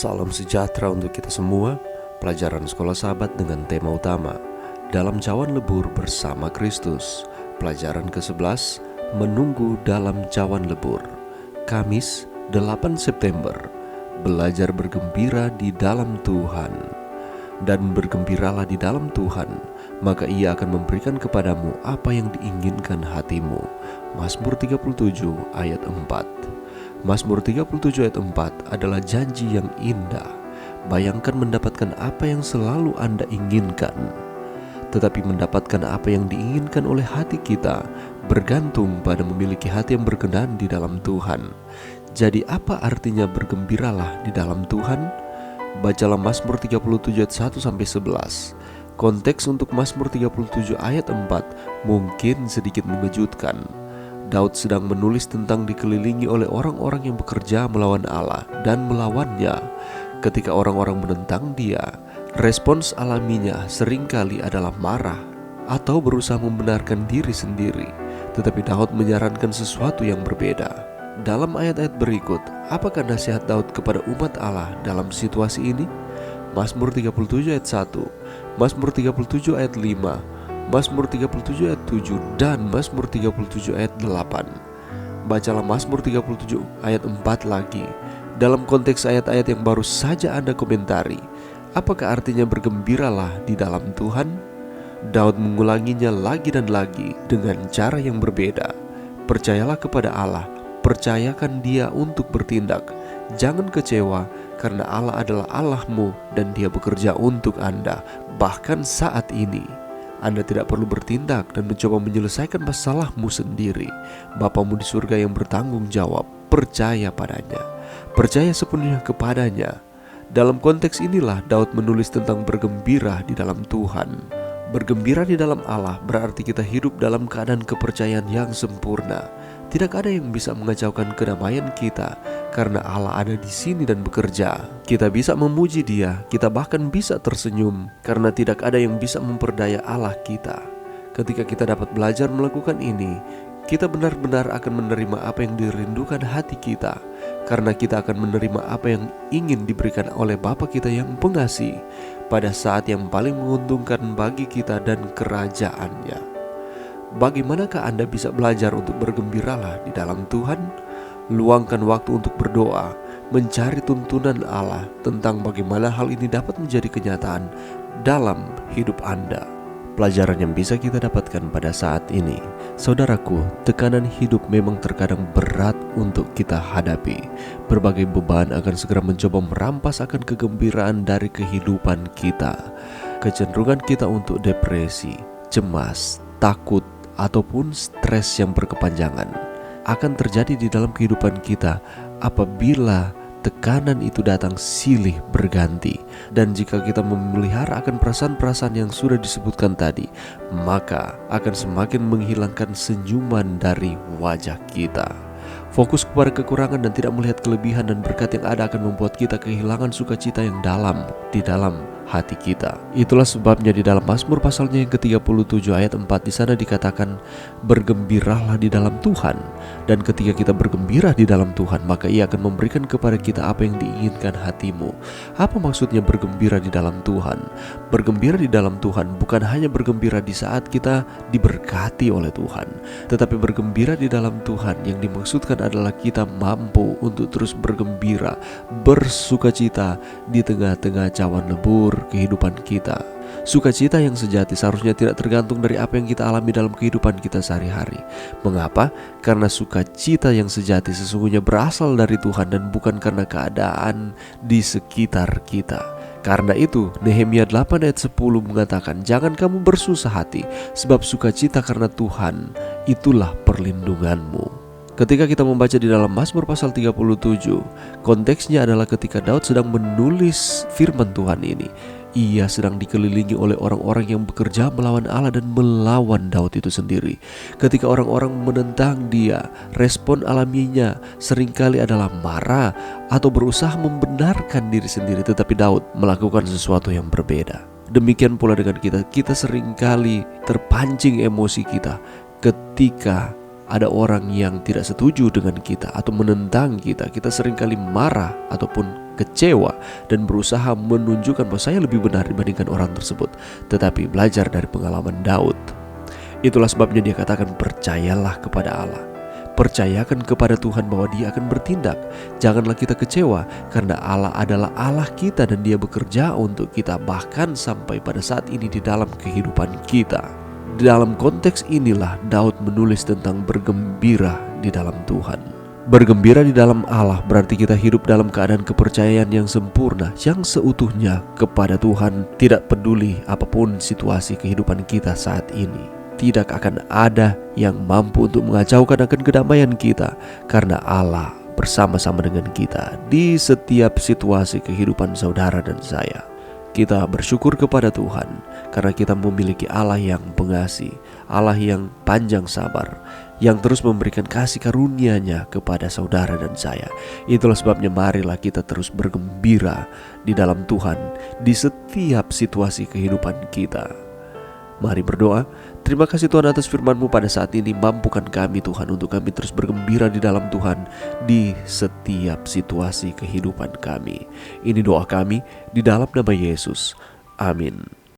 Salam sejahtera untuk kita semua. Pelajaran Sekolah Sahabat dengan tema utama Dalam Cawan Lebur bersama Kristus. Pelajaran ke-11 Menunggu dalam Cawan Lebur. Kamis 8 September. Belajar bergembira di dalam Tuhan. Dan bergembiralah di dalam Tuhan, maka Ia akan memberikan kepadamu apa yang diinginkan hatimu. Mazmur 37 ayat 4. Mazmur 37 ayat 4 adalah janji yang indah. Bayangkan mendapatkan apa yang selalu Anda inginkan. Tetapi mendapatkan apa yang diinginkan oleh hati kita bergantung pada memiliki hati yang berkenan di dalam Tuhan. Jadi apa artinya bergembiralah di dalam Tuhan? Bacalah Mazmur 37 ayat 1-11. Konteks untuk Mazmur 37 ayat 4 mungkin sedikit mengejutkan. Daud sedang menulis tentang dikelilingi oleh orang-orang yang bekerja melawan Allah dan melawannya. Ketika orang-orang menentang dia, respons alaminya seringkali adalah marah atau berusaha membenarkan diri sendiri. Tetapi Daud menyarankan sesuatu yang berbeda. Dalam ayat-ayat berikut, apakah nasihat Daud kepada umat Allah dalam situasi ini? Mazmur 37 ayat 1, Mazmur 37 ayat 5, Mazmur 37 ayat 7 dan Mazmur 37 ayat 8. Bacalah Mazmur 37 ayat 4 lagi. Dalam konteks ayat-ayat yang baru saja Anda komentari, apakah artinya bergembiralah di dalam Tuhan? Daud mengulanginya lagi dan lagi dengan cara yang berbeda. Percayalah kepada Allah, percayakan Dia untuk bertindak. Jangan kecewa karena Allah adalah Allahmu dan Dia bekerja untuk Anda. Bahkan saat ini Anda tidak perlu bertindak dan mencoba menyelesaikan masalahmu sendiri. Bapamu di surga yang bertanggung jawab. Percaya padanya, percaya sepenuhnya kepadanya. Dalam konteks inilah Daud menulis tentang bergembira di dalam Tuhan. Bergembira di dalam Allah berarti kita hidup dalam keadaan kepercayaan yang sempurna. Tidak ada yang bisa mengacaukan kedamaian kita karena Allah ada di sini dan bekerja. Kita bisa memuji Dia, kita bahkan bisa tersenyum karena tidak ada yang bisa memperdaya Allah kita. Ketika kita dapat belajar melakukan ini, kita benar-benar akan menerima apa yang dirindukan hati kita, karena kita akan menerima apa yang ingin diberikan oleh Bapa kita yang pengasih pada saat yang paling menguntungkan bagi kita dan kerajaannya. Bagaimanakah Anda bisa belajar untuk bergembiralah di dalam Tuhan? Luangkan waktu untuk berdoa, mencari tuntunan Allah tentang bagaimana hal ini dapat menjadi kenyataan dalam hidup Anda. Pelajaran yang bisa kita dapatkan pada saat ini, saudaraku, tekanan hidup memang terkadang berat untuk kita hadapi. Berbagai beban akan segera mencoba merampas akan kegembiraan dari kehidupan kita. Kecenderungan kita untuk depresi, cemas, takut, ataupun stres yang berkepanjangan akan terjadi di dalam kehidupan kita apabila tekanan itu datang silih berganti. Dan jika kita memelihara akan perasaan-perasaan yang sudah disebutkan tadi, maka akan semakin menghilangkan senyuman dari wajah kita. Fokus kepada kekurangan dan tidak melihat kelebihan dan berkat yang ada akan membuat kita kehilangan sukacita yang dalam di dalam hati kita. Itulah sebabnya di dalam Mazmur pasalnya yang ke-37 ayat 4 di sana dikatakan, bergembiralah di dalam Tuhan. Dan ketika kita bergembira di dalam Tuhan, maka Ia akan memberikan kepada kita apa yang diinginkan hatimu. Apa maksudnya bergembira di dalam Tuhan? Bergembira di dalam Tuhan bukan hanya bergembira di saat kita diberkati oleh Tuhan, tetapi bergembira di dalam Tuhan yang dimaksudkan adalah kita mampu untuk terus bergembira, bersukacita di tengah-tengah cawan lebur kehidupan kita. Sukacita yang sejati seharusnya tidak tergantung dari apa yang kita alami dalam kehidupan kita sehari-hari. Mengapa? Karena sukacita yang sejati sesungguhnya berasal dari Tuhan dan bukan karena keadaan di sekitar kita. Karena itu Nehemia 8 ayat 10 mengatakan, jangan kamu bersusah hati, sebab sukacita karena Tuhan itulah perlindunganmu. Ketika kita membaca di dalam Mazmur pasal 37, konteksnya adalah ketika Daud sedang menulis firman Tuhan ini. Ia sedang dikelilingi oleh orang-orang yang bekerja melawan Allah dan melawan Daud itu sendiri. Ketika orang-orang menentang dia, respon alaminya seringkali adalah marah atau berusaha membenarkan diri sendiri. Tetapi Daud melakukan sesuatu yang berbeda. Demikian pula dengan kita seringkali terpancing emosi kita ketika ada orang yang tidak setuju dengan kita atau menentang kita, kita seringkali marah ataupun kecewa dan berusaha menunjukkan bahwa saya lebih benar dibandingkan orang tersebut, tetapi belajar dari pengalaman Daud. Itulah sebabnya dia katakan, percayalah kepada Allah. Percayakan kepada Tuhan bahwa Dia akan bertindak. Janganlah kita kecewa, karena Allah adalah Allah kita dan Dia bekerja untuk kita, bahkan sampai pada saat ini di dalam kehidupan kita. Dalam konteks inilah Daud menulis tentang bergembira di dalam Tuhan. Bergembira di dalam Allah berarti kita hidup dalam keadaan kepercayaan yang sempurna, yang seutuhnya kepada Tuhan. Tidak peduli apapun situasi kehidupan kita saat ini, tidak akan ada yang mampu untuk mengacaukan akan kedamaian kita, karena Allah bersama-sama dengan kita di setiap situasi kehidupan saudara dan saya. Kita bersyukur kepada Tuhan karena kita memiliki Allah yang pengasih, Allah yang panjang sabar, yang terus memberikan kasih karunia-Nya kepada saudara dan saya. Itulah sebabnya marilah kita terus bergembira di dalam Tuhan di setiap situasi kehidupan kita. Mari berdoa. Terima kasih Tuhan atas firman-Mu pada saat ini. Mampukan kami Tuhan untuk kami terus bergembira di dalam Tuhan di setiap situasi kehidupan kami. Ini doa kami di dalam nama Yesus. Amin.